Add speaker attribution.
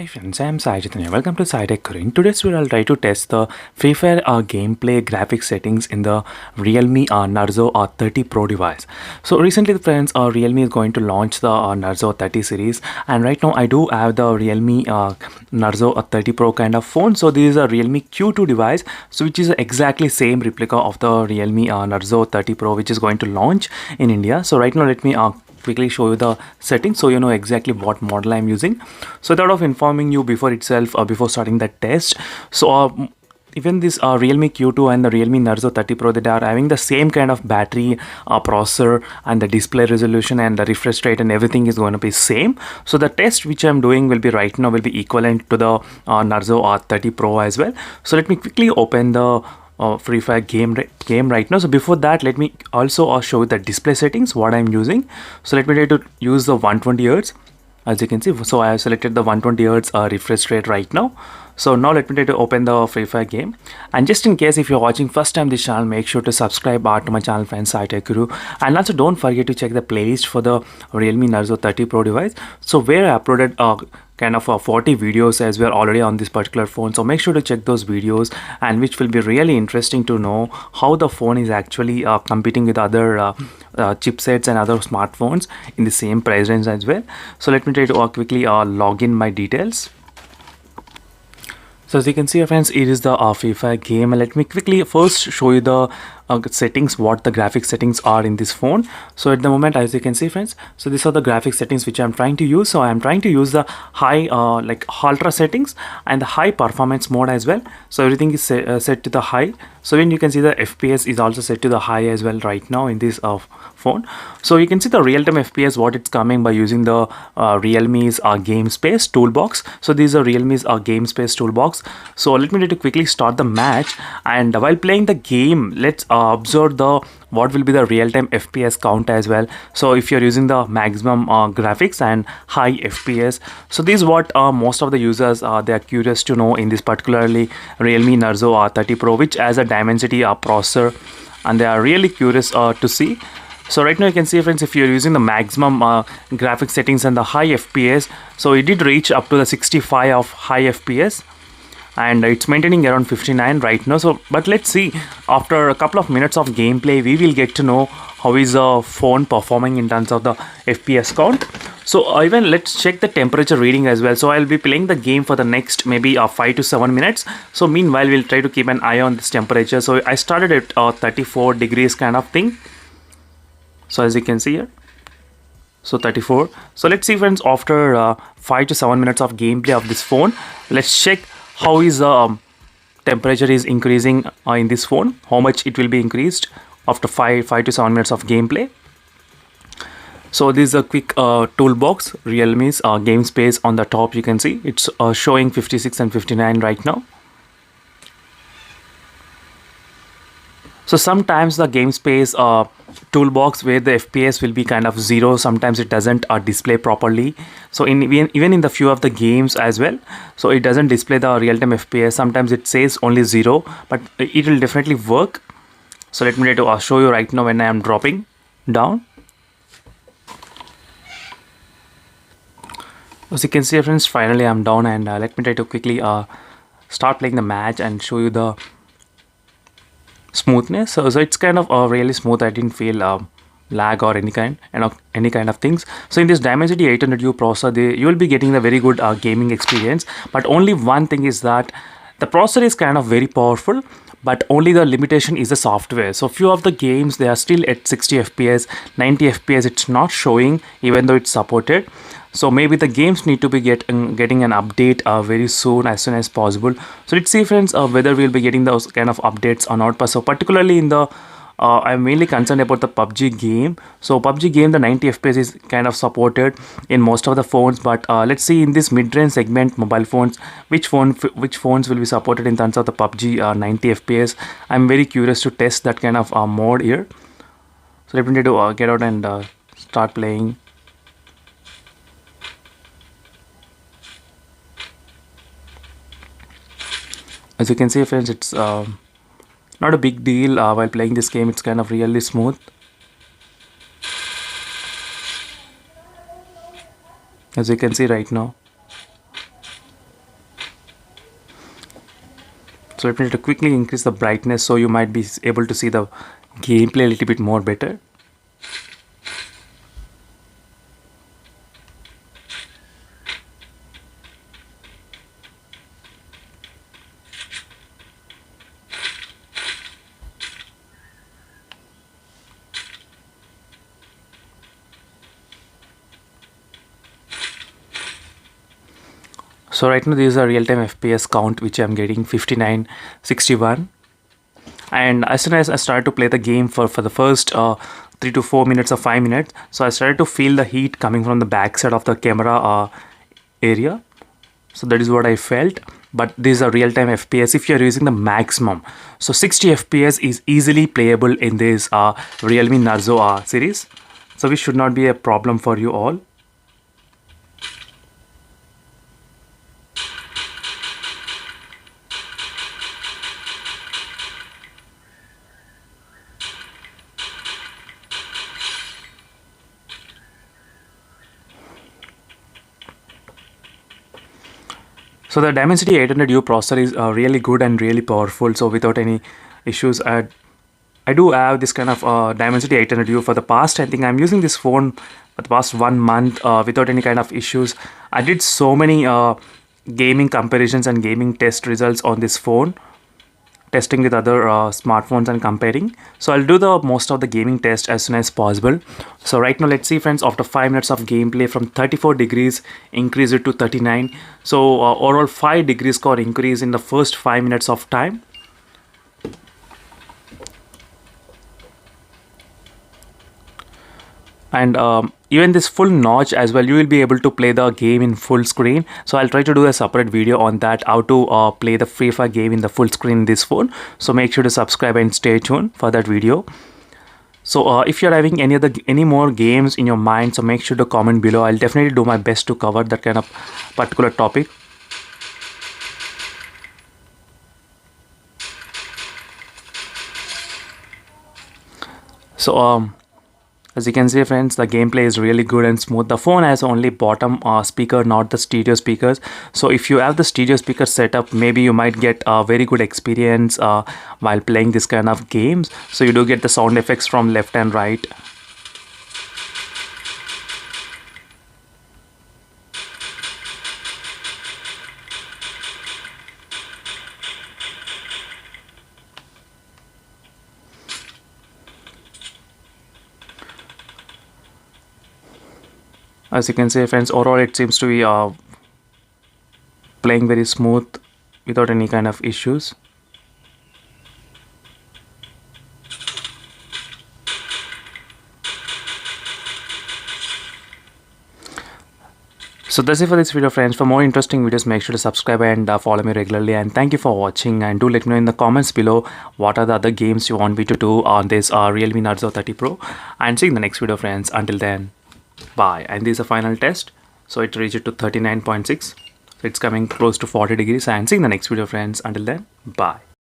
Speaker 1: Hi friends, I am Sai Chaitanya. Welcome to Sai Tech Guru. In today's video, I'll try to test the freefire gameplay graphics settings in the Realme Narzo 30 Pro device. So recently, friends, Realme is going to launch the Narzo 30 series, and right now I do have the Realme Narzo 30 Pro kind of phone. So this is a Realme Q2 device, so which is exactly same replica of the Realme Narzo 30 Pro, which is going to launch in India. So right now, let me quickly show you the settings so you know exactly what model I'm using. So thought of informing you before itself before starting the test. So even this Realme Q2 and the Realme Narzo 30 Pro, they are having the same kind of battery, processor, and the display resolution and the refresh rate and everything is going to be same. So the test which I'm doing will be right now will be equivalent to the Narzo 30 Pro as well. So let me quickly open the Free Fire game right now. So before that, let me also show you the display settings what I'm using. So let me try to use the 120 Hz. As you can see, so I have selected the 120 Hz refresh rate right now. So now let me try to open the Free Fire game. And just in case if you're watching first time this channel, make sure to subscribe to my channel, friends, Sai Tech Guru. And also don't forget to check the playlist for the Realme Narzo 30 Pro device. So where I uploaded kind of 40 videos as well already on this particular phone. So make sure to check those videos, and which will be really interesting to know how the phone is actually competing with other chipsets and other smartphones in the same price range as well. So let me try to quickly log in my details. So as you can see, friends, it is the Free Fire game. Let me quickly first show you the settings, what the graphic settings are in this phone. So at the moment, as you can see, friends, so these are the graphic settings which I'm trying to use. So I'm trying to use the high like ultra settings and the high performance mode as well. So everything is set to the high. So when you can see the FPS is also set to the high as well right now in this phone. So you can see the real-time FPS what it's coming by using the Realme's game space toolbox. So these are Realme's game space toolbox. So let me try to quickly start the match, and while playing the game, let's observe the what will be the real-time FPS count as well. So if you're using the maximum graphics and high FPS, so this is what most of the users they are curious to know in this particularly Realme Narzo 30 Pro, which has a Dimensity processor, and they are really curious to see. So right now you can see, friends, if you're using the maximum graphic settings and the high FPS, so it did reach up to the 65 of high FPS, and it's maintaining around 59 right now. So but let's see, after a couple of minutes of gameplay, we will get to know how is the phone performing in terms of the FPS count. So even let's check the temperature reading as well. So I'll be playing the game for the next maybe 5 to 7 minutes. So meanwhile, we'll try to keep an eye on this temperature. So I started at 34 degrees kind of thing. So as you can see here, so 34. So let's see, friends, after 5 to 7 minutes of gameplay of this phone, let's check how is the temperature is increasing in this phone, how much it will be increased after 5 to 7 minutes of gameplay. So this is a quick toolbox, Realme's game space. On the top you can see it's showing 56 and 59 right now. So sometimes the game space toolbox where the FPS will be kind of 0, sometimes it doesn't display properly. So even in the few of the games as well, so it doesn't display the real-time FPS. Sometimes it says only 0, but it will definitely work. So let me try to show you right now when I am dropping down. As you can see, friends, finally I'm down, and let me try to quickly start playing the match and show you the smoothness. So it's kind of really smooth. I didn't feel lag or any kind of things. So in this Dimensity 800U processor, you will be getting the very good gaming experience. But only one thing is that the processor is kind of very powerful, but only the limitation is the software. So few of the games, they are still at 60 FPS, 90 FPS. It's not showing even though it's supported. So maybe the games need to be getting an update very soon, as soon as possible. So let's see, friends, whether we'll be getting those kind of updates or not. So particularly in the I'm mainly concerned about the PUBG game. So PUBG game, the 90 FPS is kind of supported in most of the phones, but let's see in this mid-range segment mobile phones, which phones will be supported in terms of the PUBG 90 FPS. I'm very curious to test that kind of mode here. So let me try to get out and start playing. As you can see, friends, it's not a big deal while playing this game. It's kind of really smooth. As you can see right now. So let me to quickly increase the brightness so you might be able to see the gameplay a little bit more better. So right now this is a real-time FPS count which I'm getting 59, 61. And as soon as I started to play the game for the first 3 to 4 minutes or 5 minutes, so I started to feel the heat coming from the back side of the camera area. So that is what I felt. But this is a real-time FPS if you're using the maximum. So 60 FPS is easily playable in this Realme Narzo series. So which should not be a problem for you all. So the Dimensity 800U processor is really good and really powerful. So without any issues, I do have this kind of Dimensity 800U for the past. I think I'm using this phone for the past 1 month without any kind of issues. I did so many gaming comparisons and gaming test results on this phone, testing with other smartphones and comparing. So I'll do the most of the gaming test as soon as possible. So right now let's see friends, after 5 minutes of gameplay, from 34 degrees increase it to 39. So overall 5 degrees score increase in the first 5 minutes of time. And even this full notch as well, you will be able to play the game in full screen. So I'll try to do a separate video on that, how to play the Free Fire game in the full screen in this phone. So make sure to subscribe and stay tuned for that video. So if you're having any more games in your mind, so make sure to comment below. I'll definitely do my best to cover that kind of particular topic. So as you can see friends, the gameplay is really good and smooth. The phone has only bottom speaker, not the stereo speakers. So if you have the stereo speaker setup, maybe you might get a very good experience while playing this kind of games. So you do get the sound effects from left and right. As you can see friends, overall it seems to be playing very smooth without any kind of issues. So that's it for this video friends. For more interesting videos, make sure to subscribe and follow me regularly, and thank you for watching. And do let me know in the comments below what are the other games you want me to do on this Realme Narzo 30 Pro. And see you in the next video friends. Until then, bye. And this is a final test, so it reached it to 39.6, so it's coming close to 40 degrees. And see you in the next video friends. Until then, bye.